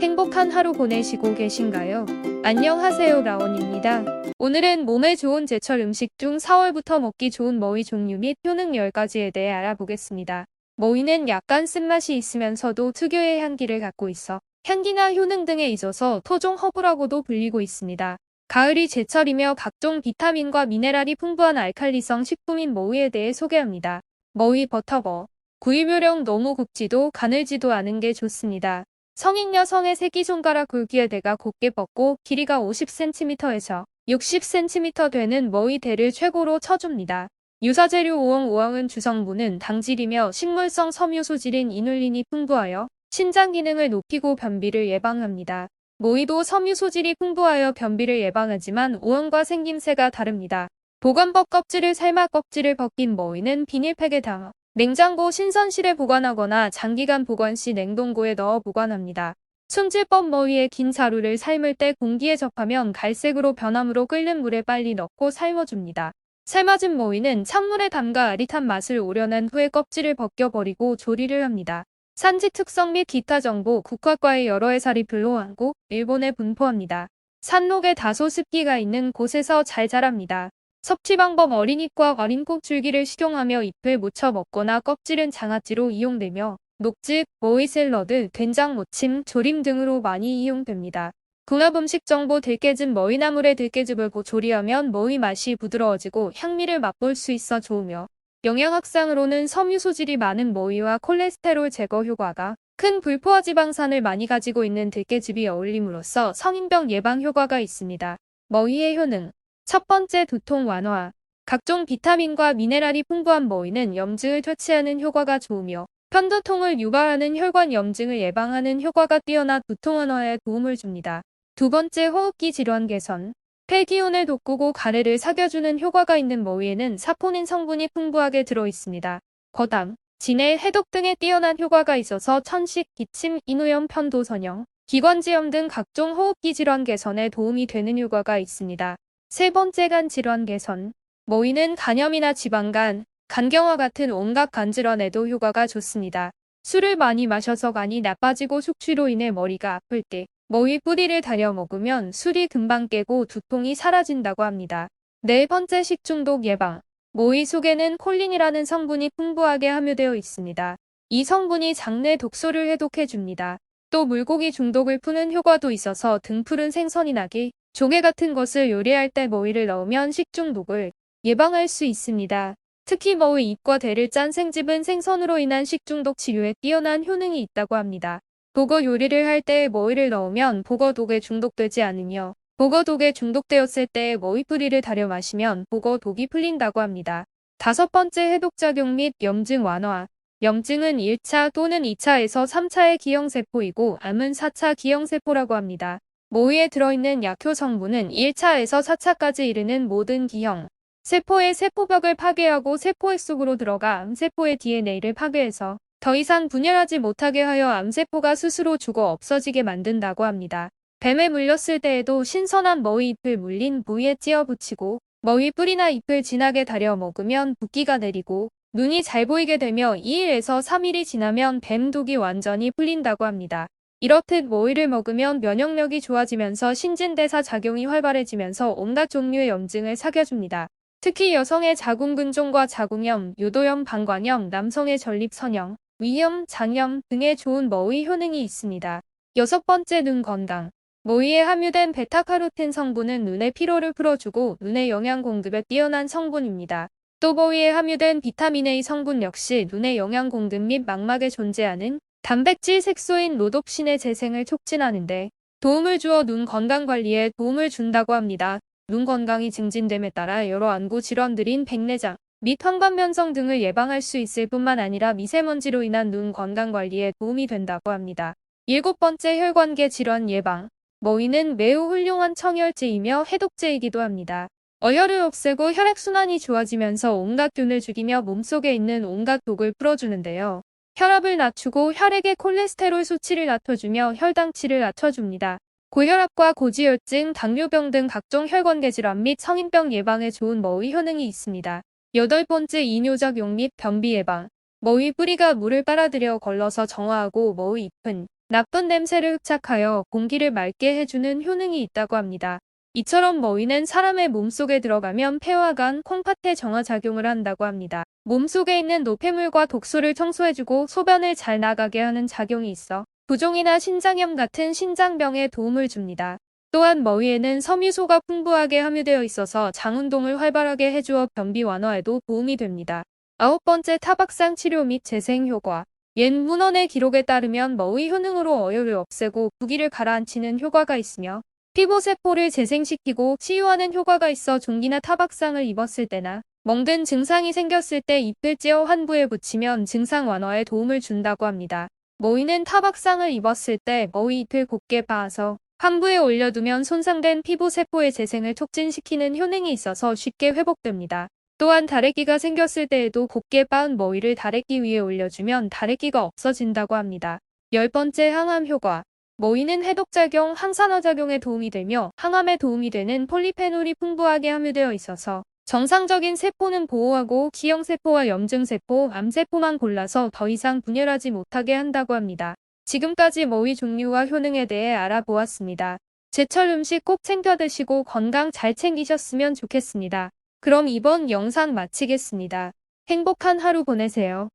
행복한 하루 보내시고 계신가요? 안녕하세요, 라온입니다. 오늘은 몸에 좋은 제철 음식 중 4월부터 먹기 좋은 머위 종류 및 효능 10가지에 대해 알아보겠습니다. 머위는 약간 쓴맛이 있으면서도 특유의 향기를 갖고 있어 향기나 효능 등에 있어서 토종 허브라고도 불리고 있습니다. 가을이 제철이며 각종 비타민과 미네랄이 풍부한 알칼리성 식품인 머위에 대해 소개합니다. 머위 버터버. 구입요령 너무 굵지도 가늘지도 않은 게 좋습니다. 성인 여성의 새끼손가락 굵기에 대가 곱게 뻗고 길이가 50cm에서 60cm 되는 머위대를 최고로 쳐줍니다. 유사재료 오엉오엉은 주성분은 당질이며 식물성 섬유 소질인 이눌린이 풍부하여 신장 기능을 높이고 변비를 예방합니다. 머위도 섬유 소질이 풍부하여 변비를 예방하지만 오엉과 생김새가 다릅니다. 보관법 껍질을 삶아 껍질을 벗긴 머위는 비닐팩에 담아 냉장고 신선실에 보관하거나 장기간 보관 시 냉동고에 넣어 보관합니다. 손질법 머위에 긴 자루를 삶을 때 공기에 접하면 갈색으로 변하므로 끓는 물에 빨리 넣고 삶아줍니다. 삶아진 머위는 찬물에 담가 아릿한 맛을 오려낸 후에 껍질을 벗겨버리고 조리를 합니다. 산지 특성 및 기타 정보 국화과의 여러 해살이 불로한국, 일본에 분포합니다. 산록에 다소 습기가 있는 곳에서 잘 자랍니다. 섭취 방법 어린잎과 어린 꼭줄기를 식용하며 잎을 무쳐 먹거나 껍질은 장아찌로 이용되며 녹즙, 머위 샐러드, 된장 무침, 조림 등으로 많이 이용됩니다. 궁합음식 정보 들깨즙 머위나물에 들깨즙을 조리하면 머위 맛이 부드러워지고 향미를 맛볼 수 있어 좋으며 영양학상으로는 섬유 소질이 많은 머위와 콜레스테롤 제거 효과가 큰 불포화 지방산을 많이 가지고 있는 들깨즙이 어울림으로써 성인병 예방 효과가 있습니다. 머위의 효능 첫 번째 두통 완화. 각종 비타민과 미네랄이 풍부한 머위는 염증을 퇴치하는 효과가 좋으며 편두통을 유발하는 혈관 염증을 예방하는 효과가 뛰어나 두통 완화에 도움을 줍니다. 두 번째 호흡기 질환 개선. 폐기운을 돋구고 가래를 사겨주는 효과가 있는 머위에는 사포닌 성분이 풍부하게 들어있습니다. 거담, 진해, 해독 등에 뛰어난 효과가 있어서 천식, 기침, 인후염, 편도선형, 기관지염 등 각종 호흡기 질환 개선에 도움이 되는 효과가 있습니다. 세 번째 간 질환 개선. 머위는 간염이나 지방간, 간경화 같은 온갖 간 질환에도 효과가 좋습니다. 술을 많이 마셔서 간이 나빠지고 숙취로 인해 머리가 아플 때 머위 뿌리를 달여 먹으면 술이 금방 깨고 두통이 사라진다고 합니다. 네 번째 식중독 예방. 머위 속에는 콜린이라는 성분이 풍부하게 함유되어 있습니다. 이 성분이 장내 독소를 해독해줍니다. 또 물고기 중독을 푸는 효과도 있어서 등푸른 생선이 나기, 조개 같은 것을 요리할 때 머위를 넣으면 식중독을 예방할 수 있습니다. 특히 머위 잎과 대를 짠 생즙은 생선으로 인한 식중독 치료에 뛰어난 효능이 있다고 합니다. 보거 요리를 할 때 머위를 넣으면 보거독에 중독되지 않으며 보거독에 중독되었을 때 머위 뿌리를 달여 마시면 보거독이 풀린다고 합니다. 다섯 번째 해독작용 및 염증 완화. 염증은 1차 또는 2차에서 3차의 기형세포이고 암은 4차 기형세포라고 합니다. 머위에 들어있는 약효 성분은 1차에서 4차까지 이르는 모든 기형 세포의 세포벽을 파괴하고 세포액 속으로 들어가 암세포의 DNA를 파괴해서 더 이상 분열하지 못하게 하여 암세포가 스스로 죽어 없어지게 만든다고 합니다. 뱀에 물렸을 때에도 신선한 머위 잎을 물린 부위에 찧어 붙이고 머위 뿌리나 잎을 진하게 달여 먹으면 붓기가 내리고 눈이 잘 보이게 되며 2일에서 3일이 지나면 뱀 독이 완전히 풀린다고 합니다. 이렇듯 머위를 먹으면 면역력이 좋아지면서 신진대사 작용이 활발해지면서 온갖 종류의 염증을 사겨줍니다. 특히 여성의 자궁근종과 자궁염, 유도염, 방광염, 남성의 전립선형, 위염, 장염 등에 좋은 머위 효능이 있습니다. 여섯 번째 눈 건강. 머위에 함유된 베타카로틴 성분은 눈의 피로를 풀어주고 눈의 영양 공급에 뛰어난 성분입니다. 또 머위에 함유된 비타민 A 성분 역시 눈의 영양 공급 및 망막에 존재하는 단백질 색소인 로놉신의 재생을 촉진하는 데 도움을 주어 눈 건강 관리에 도움을 준다고 합니다. 눈 건강이 증진됨에 따라 여러 안구 질환들인 백내장 및 황반변성 등을 예방할 수 있을 뿐만 아니라 미세먼지로 인한 눈 건강 관리에 도움이 된다고 합니다. 일곱 번째 혈관계 질환 예방. 머위는 매우 훌륭한 청혈제이며 해독제이기도 합니다. 어혈을 없애고 혈액순환이 좋아지면서 온갖 균을 죽이며 몸속에 있는 온갖 독을 풀어주는데요. 혈압을 낮추고 혈액의 콜레스테롤 수치를 낮춰주며 혈당치를 낮춰줍니다. 고혈압과 고지혈증, 당뇨병 등 각종 혈관계 질환 및 성인병 예방에 좋은 머위 효능이 있습니다. 여덟 번째 이뇨작용 및 변비 예방. 머위 뿌리가 물을 빨아들여 걸러서 정화하고 머위 잎은 나쁜 냄새를 흡착하여 공기를 맑게 해주는 효능이 있다고 합니다. 이처럼 머위는 사람의 몸속에 들어가면 폐와 간, 콩팥에 정화작용을 한다고 합니다. 몸속에 있는 노폐물과 독소를 청소해주고 소변을 잘 나가게 하는 작용이 있어 부종이나 신장염 같은 신장병에 도움을 줍니다. 또한 머위에는 섬유소가 풍부하게 함유되어 있어서 장운동을 활발하게 해주어 변비 완화에도 도움이 됩니다. 9번째, 타박상 치료 및 재생 효과. 옛 문헌의 기록에 따르면 머위 효능으로 어혈을 없애고 부기를 가라앉히는 효과가 있으며 피부세포를 재생시키고 치유하는 효과가 있어 종기나 타박상을 입었을 때나 멍든 증상이 생겼을 때 잎을 찧어 환부에 붙이면 증상 완화에 도움을 준다고 합니다. 머위는 타박상을 입었을 때 머위 잎을 곱게 빻아서 환부에 올려두면 손상된 피부세포의 재생을 촉진시키는 효능이 있어서 쉽게 회복됩니다. 또한 다래끼가 생겼을 때에도 곱게 빻은 머위를 다래끼 위에 올려주면 다래끼가 없어진다고 합니다. 10번째, 항암 효과. 머위는 해독작용, 항산화작용에 도움이 되며 항암에 도움이 되는 폴리페놀이 풍부하게 함유되어 있어서 정상적인 세포는 보호하고 기형세포와 염증세포, 암세포만 골라서 더 이상 분열하지 못하게 한다고 합니다. 지금까지 머위 종류와 효능에 대해 알아보았습니다. 제철 음식 꼭 챙겨 드시고 건강 잘 챙기셨으면 좋겠습니다. 그럼 이번 영상 마치겠습니다. 행복한 하루 보내세요.